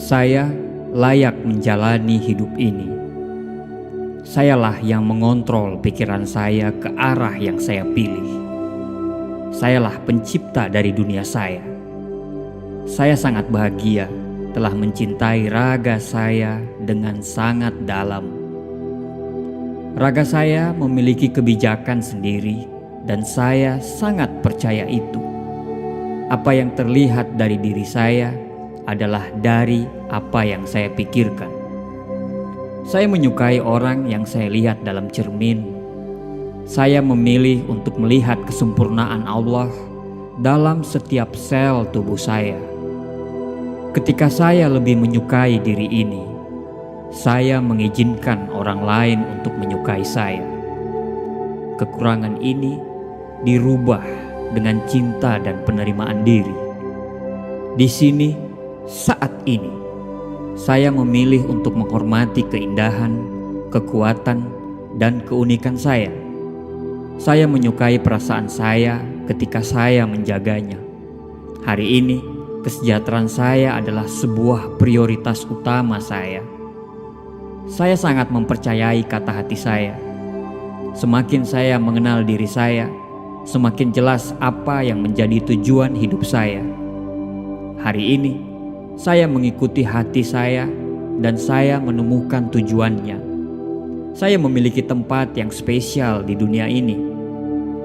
Saya layak menjalani hidup ini. Sayalah yang mengontrol pikiran saya ke arah yang saya pilih. Sayalah pencipta dari dunia saya. Saya sangat bahagia telah mencintai raga saya dengan sangat dalam. Raga saya memiliki kebijakan sendiri dan saya sangat percaya itu. Apa yang terlihat dari diri saya adalah dari apa yang saya pikirkan. Saya menyukai orang yang saya lihat dalam cermin. Saya memilih untuk melihat kesempurnaan Allah dalam setiap sel tubuh saya. Ketika saya lebih menyukai diri ini, saya mengizinkan orang lain untuk menyukai saya. Kekurangan ini dirubah dengan cinta dan penerimaan diri. Di sini, saat ini, saya memilih untuk menghormati keindahan, kekuatan, dan keunikan saya. Saya menyukai perasaan saya ketika saya menjaganya. Hari ini, kesejahteraan saya adalah sebuah prioritas utama saya. Saya sangat mempercayai kata hati saya. Semakin saya mengenal diri saya, semakin jelas apa yang menjadi tujuan hidup saya. Hari ini, saya mengikuti hati saya dan saya menemukan tujuannya. Saya memiliki tempat yang spesial di dunia ini.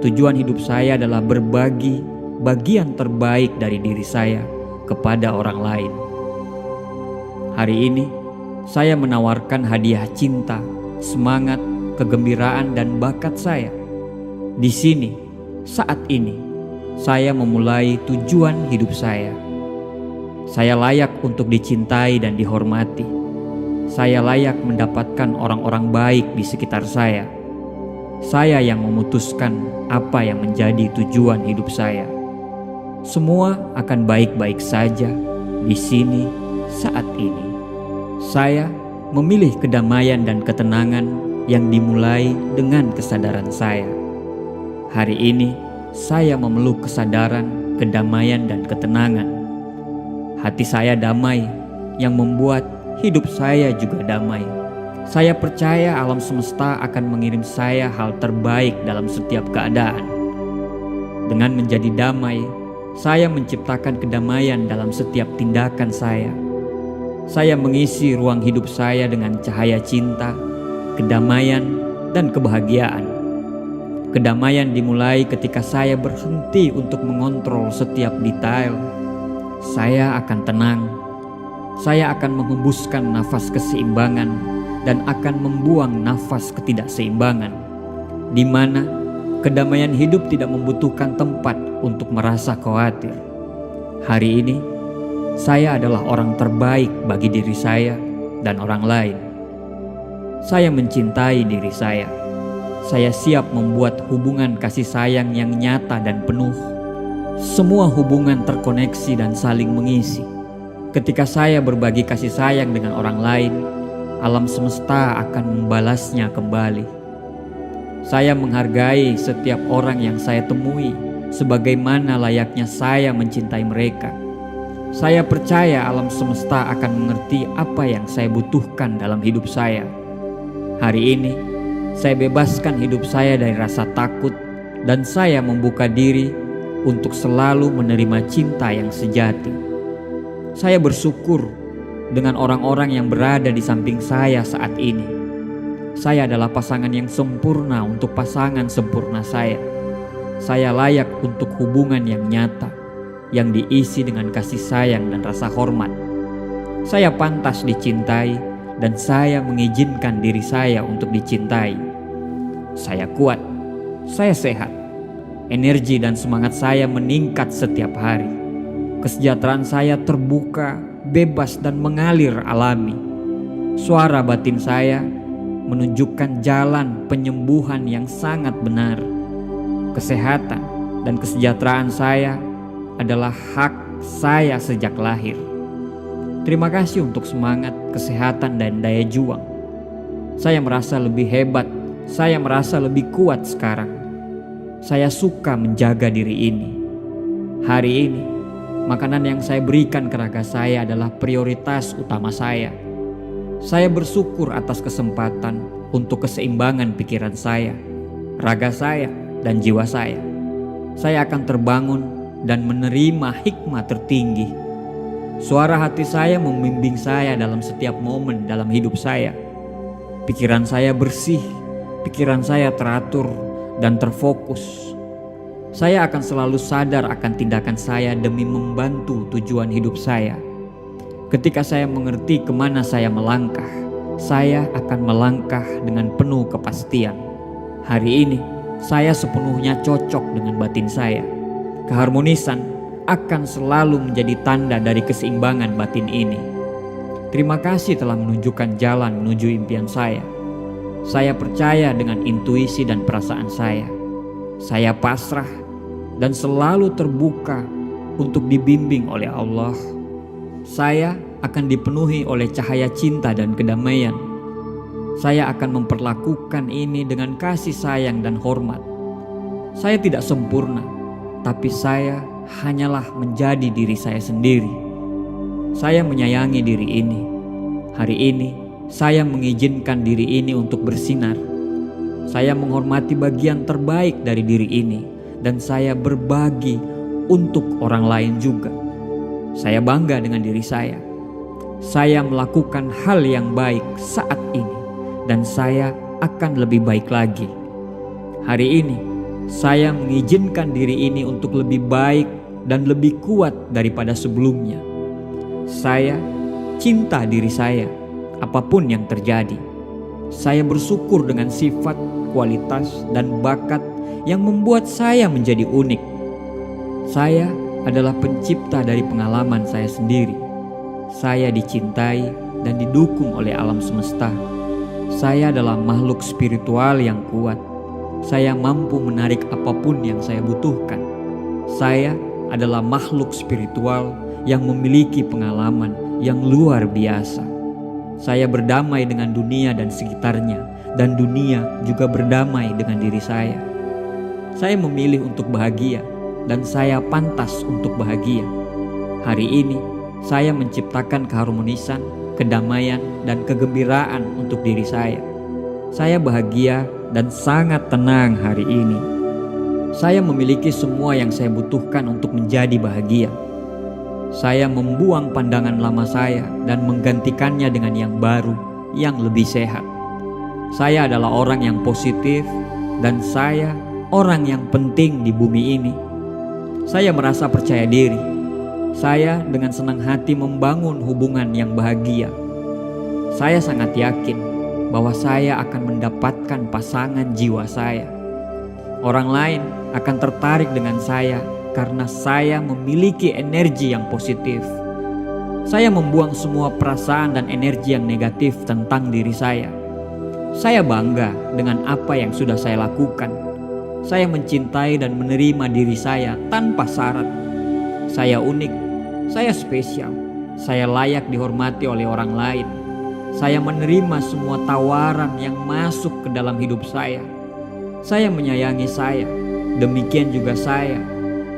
Tujuan hidup saya adalah berbagi bagian terbaik dari diri saya kepada orang lain. Hari ini, saya menawarkan hadiah cinta, semangat, kegembiraan, dan bakat saya. Di sini, saat ini, saya memulai tujuan hidup saya. Saya layak untuk dicintai dan dihormati. Saya layak mendapatkan orang-orang baik di sekitar saya. Saya yang memutuskan apa yang menjadi tujuan hidup saya. Semua akan baik-baik saja di sini saat ini. Saya memilih kedamaian dan ketenangan yang dimulai dengan kesadaran saya. Hari ini, saya memeluk kesadaran, kedamaian, dan ketenangan. Hati saya damai, yang membuat hidup saya juga damai. Saya percaya alam semesta akan mengirim saya hal terbaik dalam setiap keadaan. Dengan menjadi damai, saya menciptakan kedamaian dalam setiap tindakan saya. Saya mengisi ruang hidup saya dengan cahaya cinta, kedamaian, dan kebahagiaan. Kedamaian dimulai ketika saya berhenti untuk mengontrol setiap detail. Saya akan tenang. Saya akan menghembuskan nafas keseimbangan dan akan membuang nafas ketidakseimbangan, di mana kedamaian hidup tidak membutuhkan tempat untuk merasa khawatir. Hari ini, saya adalah orang terbaik bagi diri saya dan orang lain. Saya mencintai diri saya. Saya siap membuat hubungan kasih sayang yang nyata dan penuh. Semua hubungan terkoneksi dan saling mengisi. Ketika saya berbagi kasih sayang dengan orang lain, alam semesta akan membalasnya kembali. Saya menghargai setiap orang yang saya temui sebagaimana layaknya saya mencintai mereka. Saya percaya alam semesta akan mengerti apa yang saya butuhkan dalam hidup saya. Hari ini, saya bebaskan hidup saya dari rasa takut dan saya membuka diri untuk selalu menerima cinta yang sejati. Saya bersyukur dengan orang-orang yang berada di samping saya saat ini. Saya adalah pasangan yang sempurna untuk pasangan sempurna saya. Saya layak untuk hubungan yang nyata, yang diisi dengan kasih sayang dan rasa hormat. Saya pantas dicintai dan saya mengizinkan diri saya untuk dicintai. Saya kuat, saya sehat. Energi dan semangat saya meningkat setiap hari. Kesejahteraan saya terbuka, bebas, dan mengalir alami. Suara batin saya menunjukkan jalan penyembuhan yang sangat benar. Kesehatan dan kesejahteraan saya adalah hak saya sejak lahir. Terima kasih untuk semangat, kesehatan, dan daya juang. Saya merasa lebih hebat, saya merasa lebih kuat sekarang. Saya suka menjaga diri ini. Hari ini, Makanan yang saya berikan ke raga saya adalah prioritas utama saya. Saya bersyukur atas kesempatan untuk keseimbangan pikiran saya, raga saya, dan jiwa saya. Saya akan terbangun dan menerima hikmah tertinggi. Suara hati saya membimbing saya dalam setiap momen dalam hidup saya. Pikiran saya bersih, pikiran saya teratur dan terfokus. Saya akan selalu sadar akan tindakan saya demi membantu tujuan hidup saya. Ketika saya mengerti kemana saya melangkah, saya akan melangkah dengan penuh kepastian. Hari ini, saya sepenuhnya cocok dengan batin saya. Keharmonisan akan selalu menjadi tanda dari keseimbangan batin ini. Terima kasih telah menunjukkan jalan menuju impian saya. Saya percaya dengan intuisi dan perasaan saya. Saya pasrah dan selalu terbuka untuk dibimbing oleh Allah. Saya akan dipenuhi oleh cahaya cinta dan kedamaian. Saya akan memperlakukan ini dengan kasih sayang dan hormat. Saya tidak sempurna, tapi saya hanyalah menjadi diri saya sendiri. Saya menyayangi diri ini. Hari ini, saya mengizinkan diri ini untuk bersinar. Saya menghormati bagian terbaik dari diri ini, dan saya berbagi untuk orang lain juga. Saya bangga dengan diri saya. Saya melakukan hal yang baik saat ini, dan saya akan lebih baik lagi. Hari ini, saya mengizinkan diri ini untuk lebih baik dan lebih kuat daripada sebelumnya. Saya cinta diri saya, apapun yang terjadi. Saya bersyukur dengan sifat, kualitas, dan bakat yang membuat saya menjadi unik. Saya adalah pencipta dari pengalaman saya sendiri. Saya dicintai dan didukung oleh alam semesta. Saya adalah makhluk spiritual yang kuat. Saya mampu menarik apapun yang saya butuhkan. Saya adalah makhluk spiritual yang memiliki pengalaman yang luar biasa. Saya berdamai dengan dunia dan sekitarnya, dan dunia juga berdamai dengan diri saya. Saya memilih untuk bahagia, dan saya pantas untuk bahagia. Hari ini, saya menciptakan keharmonisan, kedamaian, dan kegembiraan untuk diri saya. Saya bahagia dan sangat tenang hari ini. Saya memiliki semua yang saya butuhkan untuk menjadi bahagia. Saya membuang pandangan lama saya dan menggantikannya dengan yang baru, yang lebih sehat. Saya adalah orang yang positif, dan saya orang yang penting di bumi ini. Saya merasa percaya diri. Saya dengan senang hati membangun hubungan yang bahagia. Saya sangat yakin bahwa saya akan mendapatkan pasangan jiwa saya. Orang lain akan tertarik dengan saya karena saya memiliki energi yang positif. Saya membuang semua perasaan dan energi yang negatif tentang diri saya. Saya bangga dengan apa yang sudah saya lakukan. Saya mencintai dan menerima diri saya tanpa syarat. Saya unik, saya spesial, saya layak dihormati oleh orang lain. Saya menerima semua tawaran yang masuk ke dalam hidup saya. Saya menyayangi saya, demikian juga saya.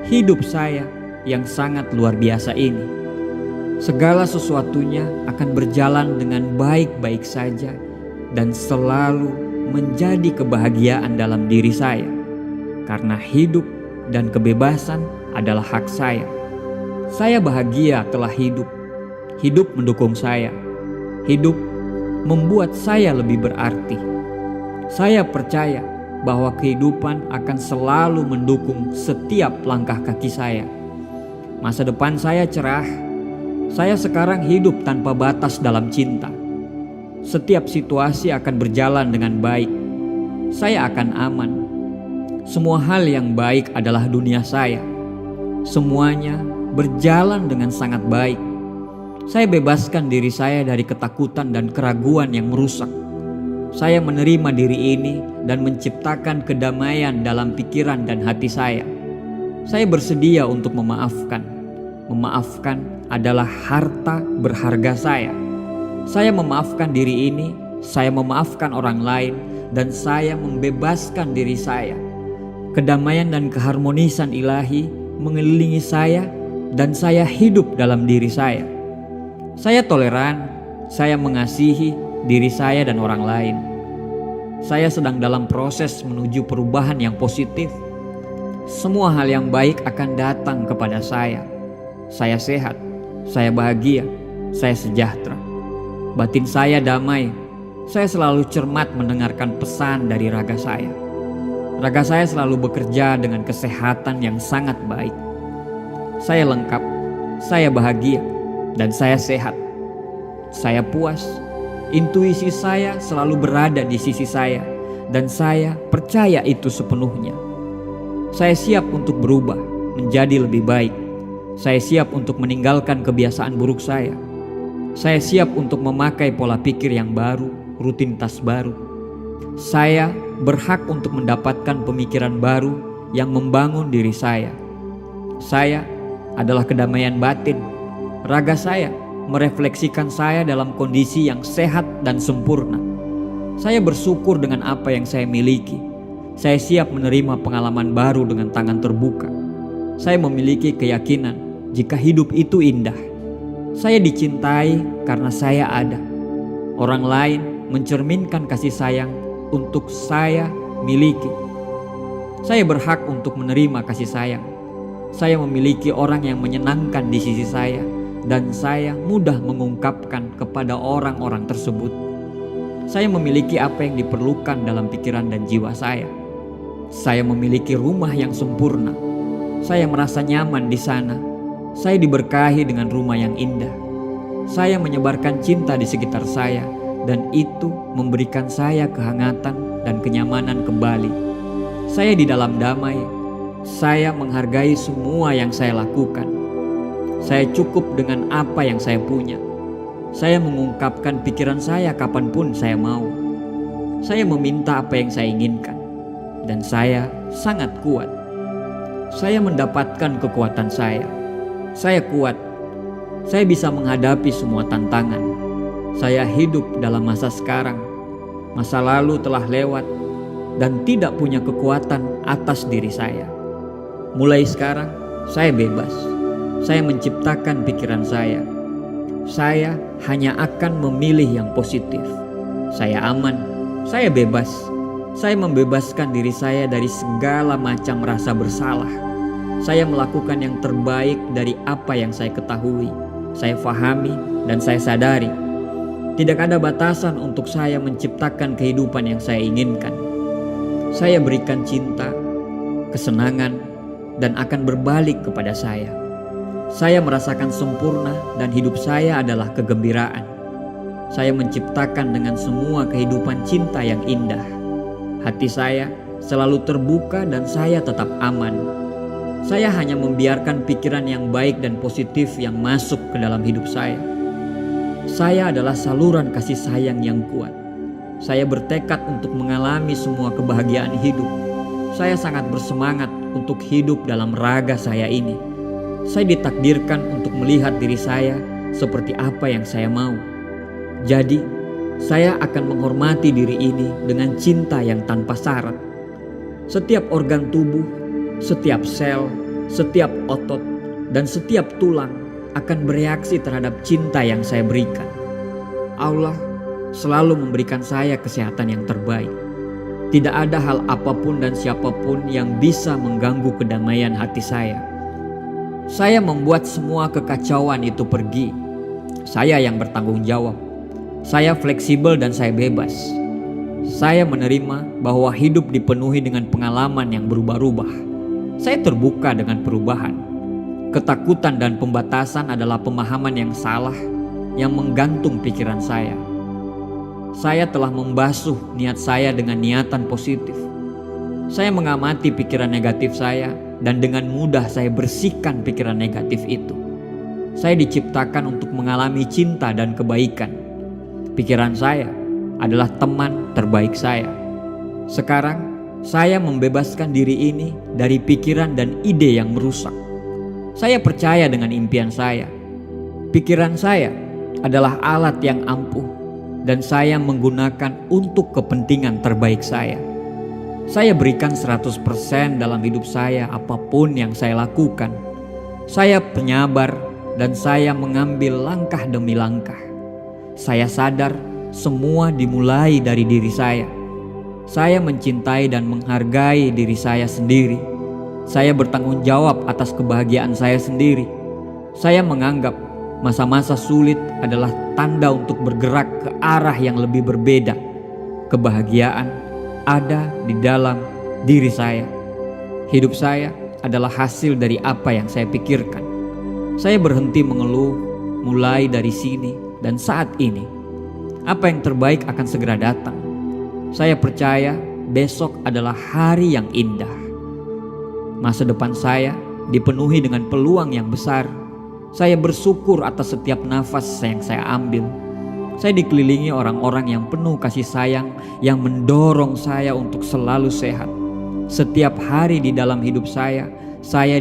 Hidup saya yang sangat luar biasa ini. Segala sesuatunya akan berjalan dengan baik-baik saja dan selalu menjadi kebahagiaan dalam diri saya. Karena hidup dan kebebasan adalah hak saya. Saya bahagia telah hidup. Hidup mendukung saya. Hidup membuat saya lebih berarti. Saya percaya bahwa kehidupan akan selalu mendukung setiap langkah kaki saya. Masa depan saya cerah. Saya sekarang hidup tanpa batas dalam cinta. Setiap situasi akan berjalan dengan baik. Saya akan aman. Semua hal yang baik adalah dunia saya. Semuanya berjalan dengan sangat baik. Saya bebaskan diri saya dari ketakutan dan keraguan yang merusak. Saya menerima diri ini dan menciptakan kedamaian dalam pikiran dan hati saya. Saya bersedia untuk memaafkan. Memaafkan adalah harta berharga saya. Saya memaafkan diri ini, saya memaafkan orang lain, dan saya membebaskan diri saya. Kedamaian dan keharmonisan ilahi mengelilingi saya dan saya hidup dalam diri saya. Saya toleran, saya mengasihi diri saya dan orang lain. Saya sedang dalam proses menuju perubahan yang positif. Semua hal yang baik akan datang kepada saya. Saya sehat, saya bahagia, saya sejahtera. Batin saya damai. Saya selalu cermat mendengarkan pesan dari raga saya. Raga saya selalu bekerja dengan kesehatan yang sangat baik. Saya lengkap, saya bahagia, dan saya sehat. Saya puas. Intuisi saya selalu berada di sisi saya, dan saya percaya itu sepenuhnya. Saya siap untuk berubah menjadi lebih baik. Saya siap untuk meninggalkan kebiasaan buruk saya. Saya siap untuk memakai pola pikir yang baru, rutinitas baru. Saya berhak untuk mendapatkan pemikiran baru yang membangun diri saya. Saya adalah kedamaian batin. Raga saya merefleksikan saya dalam kondisi yang sehat dan sempurna. Saya bersyukur dengan apa yang saya miliki. Saya siap menerima pengalaman baru dengan tangan terbuka. Saya memiliki keyakinan jika hidup itu indah. Saya dicintai karena saya ada. Orang lain mencerminkan kasih sayang untuk saya miliki. Saya berhak untuk menerima kasih sayang. Saya memiliki orang yang menyenangkan di sisi saya, dan saya mudah mengungkapkan kepada orang-orang tersebut. Saya memiliki apa yang diperlukan dalam pikiran dan jiwa saya. Saya memiliki rumah yang sempurna. Saya merasa nyaman di sana. Saya diberkahi dengan rumah yang indah. Saya menyebarkan cinta di sekitar saya, dan itu memberikan saya kehangatan dan kenyamanan kembali. Saya di dalam damai. Saya menghargai semua yang saya lakukan. Saya cukup dengan apa yang saya punya. Saya mengungkapkan pikiran saya kapanpun saya mau. Saya meminta apa yang saya inginkan. Dan saya sangat kuat. Saya mendapatkan kekuatan saya. Saya kuat. Saya bisa menghadapi semua tantangan. Saya hidup dalam masa sekarang. Masa lalu telah lewat dan tidak punya kekuatan atas diri saya. Mulai sekarang, saya bebas. Saya menciptakan pikiran saya. Saya hanya akan memilih yang positif. Saya aman. Saya bebas. Saya membebaskan diri saya dari segala macam rasa bersalah. Saya melakukan yang terbaik dari apa yang saya ketahui, saya fahami, dan saya sadari. Tidak ada batasan untuk saya menciptakan kehidupan yang saya inginkan. Saya berikan cinta, kesenangan, dan akan berbalik kepada saya. Saya merasakan sempurna dan hidup saya adalah kegembiraan. Saya menciptakan dengan semua kehidupan cinta yang indah. Hati saya selalu terbuka dan saya tetap aman. Saya hanya membiarkan pikiran yang baik dan positif yang masuk ke dalam hidup saya. Saya adalah saluran kasih sayang yang kuat. Saya bertekad untuk mengalami semua kebahagiaan hidup. Saya sangat bersemangat untuk hidup dalam raga saya ini. Saya ditakdirkan untuk melihat diri saya seperti apa yang saya mau. Jadi, saya akan menghormati diri ini dengan cinta yang tanpa syarat. Setiap organ tubuh, setiap sel, setiap otot, dan setiap tulang akan bereaksi terhadap cinta yang saya berikan. Allah selalu memberikan saya kesehatan yang terbaik. Tidak ada hal apapun dan siapapun yang bisa mengganggu kedamaian hati saya. Saya membuat semua kekacauan itu pergi. Saya yang bertanggung jawab. Saya fleksibel dan saya bebas. Saya menerima bahwa hidup dipenuhi dengan pengalaman yang berubah-ubah. Saya terbuka dengan perubahan. Ketakutan dan pembatasan adalah pemahaman yang salah yang menggantung pikiran saya. Saya telah membasuh niat saya dengan niatan positif. Saya mengamati pikiran negatif saya dan dengan mudah saya bersihkan pikiran negatif itu. Saya diciptakan untuk mengalami cinta dan kebaikan. Pikiran saya adalah teman terbaik saya. Sekarang, saya membebaskan diri ini dari pikiran dan ide yang merusak. Saya percaya dengan impian saya. Pikiran saya adalah alat yang ampuh dan saya menggunakan untuk kepentingan terbaik saya. Saya berikan 100% dalam hidup saya apapun yang saya lakukan. Saya penyabar dan saya mengambil langkah demi langkah. Saya sadar semua dimulai dari diri saya. Saya mencintai dan menghargai diri saya sendiri. Saya bertanggung jawab atas kebahagiaan saya sendiri. Saya menganggap masa-masa sulit adalah tanda untuk bergerak ke arah yang lebih berbeda. Kebahagiaan ada di dalam diri saya. Hidup saya adalah hasil dari apa yang saya pikirkan. Saya berhenti mengeluh mulai dari sini dan saat ini. Apa yang terbaik akan segera datang. Saya percaya besok adalah hari yang indah. Masa depan saya dipenuhi dengan peluang yang besar. Saya bersyukur atas setiap nafas yang saya ambil. Saya dikelilingi orang-orang yang penuh kasih sayang yang mendorong saya untuk selalu sehat. Setiap hari di dalam hidup saya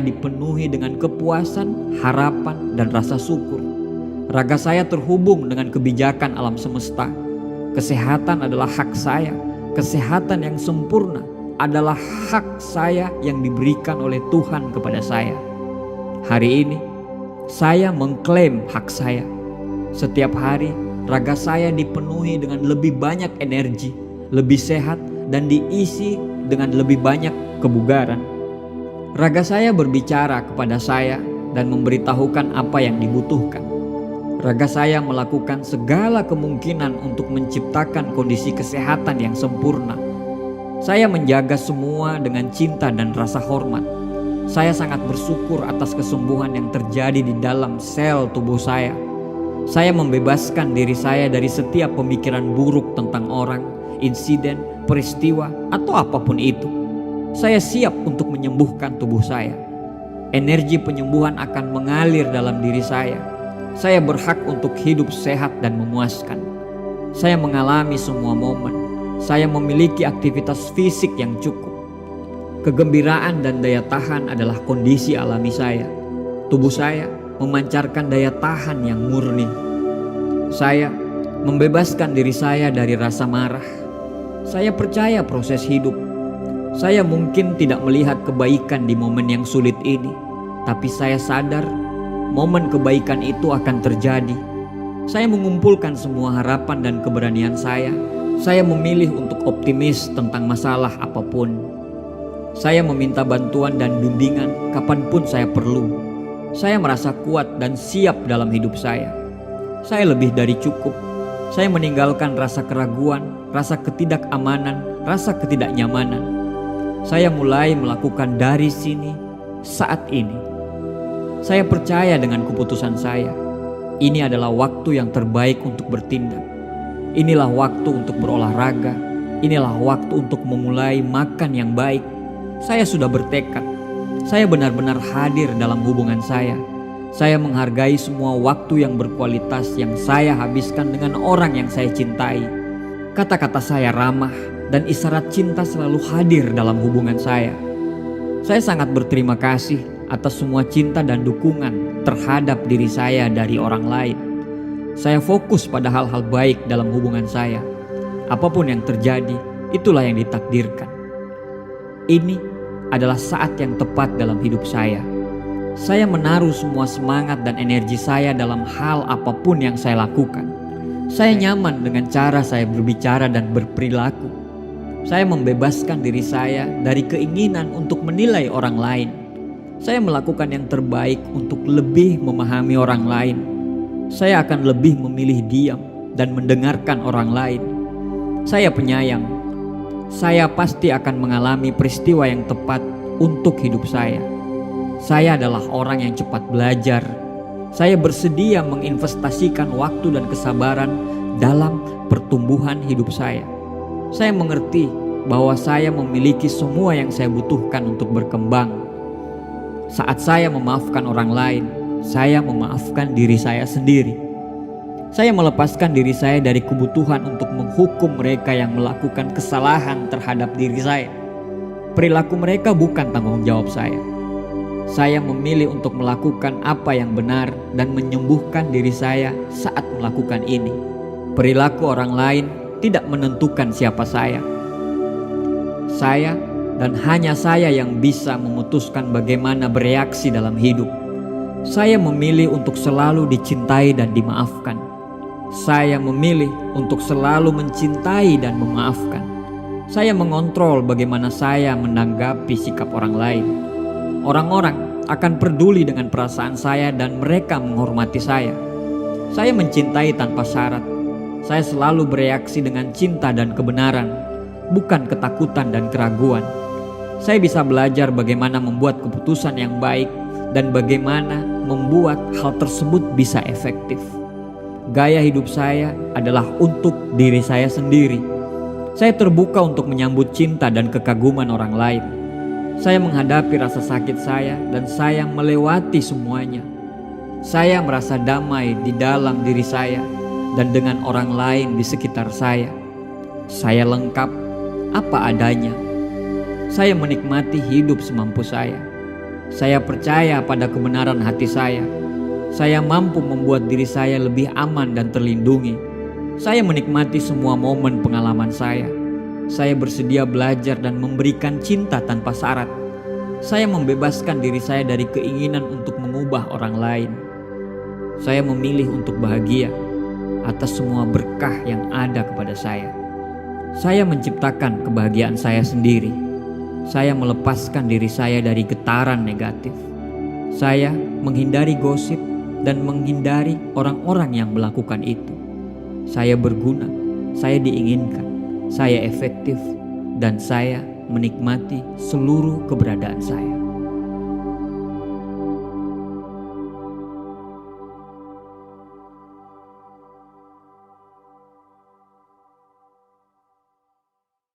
dipenuhi dengan kepuasan, harapan, dan rasa syukur. Raga saya terhubung dengan kebijakan alam semesta. Kesehatan adalah hak saya. Kesehatan yang sempurna adalah hak saya yang diberikan oleh Tuhan kepada saya. Hari ini, saya mengklaim hak saya. Setiap hari, raga saya dipenuhi dengan lebih banyak energi, lebih sehat, dan diisi dengan lebih banyak kebugaran. Raga saya berbicara kepada saya dan memberitahukan apa yang dibutuhkan. Raga saya melakukan segala kemungkinan untuk menciptakan kondisi kesehatan yang sempurna. Saya menjaga semua dengan cinta dan rasa hormat. Saya sangat bersyukur atas kesembuhan yang terjadi di dalam sel tubuh saya. Saya membebaskan diri saya dari setiap pemikiran buruk tentang orang, insiden, peristiwa, atau apapun itu. Saya siap untuk menyembuhkan tubuh saya. Energi penyembuhan akan mengalir dalam diri saya. Saya berhak untuk hidup sehat dan memuaskan. Saya mengalami semua momen. Saya memiliki aktivitas fisik yang cukup. Kegembiraan dan daya tahan adalah kondisi alami saya. Tubuh saya memancarkan daya tahan yang murni. Saya membebaskan diri saya dari rasa marah. Saya percaya proses hidup. Saya mungkin tidak melihat kebaikan di momen yang sulit ini, tapi saya sadar momen kebaikan itu akan terjadi. Saya mengumpulkan semua harapan dan keberanian saya. Saya memilih untuk optimis tentang masalah apapun. Saya meminta bantuan dan bimbingan kapanpun saya perlu. Saya merasa kuat dan siap dalam hidup saya. Saya lebih dari cukup. Saya meninggalkan rasa keraguan, rasa ketidakamanan, rasa ketidaknyamanan. Saya mulai melakukan dari sini, saat ini. Saya percaya dengan keputusan saya. Ini adalah waktu yang terbaik untuk bertindak. Inilah waktu untuk berolahraga. Inilah waktu untuk memulai makan yang baik. Saya sudah bertekad. Saya benar-benar hadir dalam hubungan saya. Saya menghargai semua waktu yang berkualitas yang saya habiskan dengan orang yang saya cintai. Kata-kata saya ramah dan isyarat cinta selalu hadir dalam hubungan saya. Saya sangat berterima kasih atas semua cinta dan dukungan terhadap diri saya dari orang lain. Saya fokus pada hal-hal baik dalam hubungan saya. Apapun yang terjadi, itulah yang ditakdirkan. Ini adalah saat yang tepat dalam hidup saya. Saya menaruh semua semangat dan energi saya dalam hal apapun yang saya lakukan. Saya nyaman dengan cara saya berbicara dan berperilaku. Saya membebaskan diri saya dari keinginan untuk menilai orang lain. Saya melakukan yang terbaik untuk lebih memahami orang lain. Saya akan lebih memilih diam dan mendengarkan orang lain. Saya penyayang. Saya pasti akan mengalami peristiwa yang tepat untuk hidup saya. Saya adalah orang yang cepat belajar. Saya bersedia menginvestasikan waktu dan kesabaran dalam pertumbuhan hidup saya. Saya mengerti bahwa saya memiliki semua yang saya butuhkan untuk berkembang. Saat saya memaafkan orang lain, saya memaafkan diri saya sendiri. Saya melepaskan diri saya dari kebutuhan untuk menghukum mereka yang melakukan kesalahan terhadap diri saya. Perilaku mereka bukan tanggung jawab saya. Saya memilih untuk melakukan apa yang benar dan menyembuhkan diri saya saat melakukan ini. Perilaku orang lain tidak menentukan siapa saya. Saya dan hanya saya yang bisa memutuskan bagaimana bereaksi dalam hidup. Saya memilih untuk selalu dicintai dan dimaafkan. Saya memilih untuk selalu mencintai dan memaafkan. Saya mengontrol bagaimana saya menanggapi sikap orang lain. Orang-orang akan peduli dengan perasaan saya dan mereka menghormati saya. Saya mencintai tanpa syarat. Saya selalu bereaksi dengan cinta dan kebenaran, bukan ketakutan dan keraguan. Saya bisa belajar bagaimana membuat keputusan yang baik dan bagaimana membuat hal tersebut bisa efektif. Gaya hidup saya adalah untuk diri saya sendiri. Saya terbuka untuk menyambut cinta dan kekaguman orang lain. Saya menghadapi rasa sakit saya dan saya melewati semuanya. Saya merasa damai di dalam diri saya dan dengan orang lain di sekitar saya. Saya lengkap apa adanya. Saya menikmati hidup semampu saya. Saya percaya pada kebenaran hati saya. Saya mampu membuat diri saya lebih aman dan terlindungi. Saya menikmati semua momen pengalaman saya. Saya bersedia belajar dan memberikan cinta tanpa syarat. Saya membebaskan diri saya dari keinginan untuk mengubah orang lain. Saya memilih untuk bahagia atas semua berkah yang ada kepada saya. Saya menciptakan kebahagiaan saya sendiri. Saya melepaskan diri saya dari getaran negatif. Saya menghindari gosip dan menghindari orang-orang yang melakukan itu. Saya berguna, saya diinginkan, saya efektif, dan saya menikmati seluruh keberadaan saya.